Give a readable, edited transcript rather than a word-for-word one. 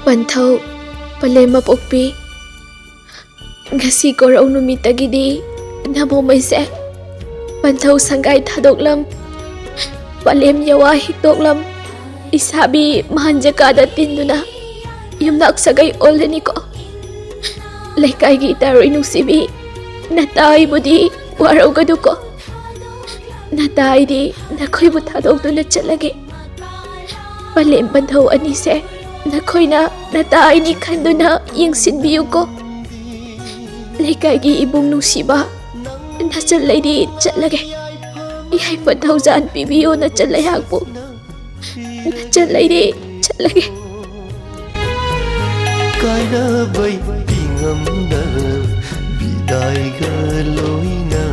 Panthau Palema Pokpi Ngasi Korau Numitagidi Namomaise Panthau Sangai Thadoklam Palem Yawa Hikdoklam Isabi Mahanjakada Tinduna Yumnak Sagay Oleniko Laikai Gitar Inusibi Natai Budi Warau Gaduko Natai di Nakoi Butadok Duna Chalage Palem Panthau Anise Nakoina natai ni kanduna yung sinbiyo ko. Laikay gi ibong nusiba. Nachalay di chalage. Iyay patawsaan pibiyo na chalayag po. Nachalay di chalage. Kaya ba'y tingam na biday ka loy na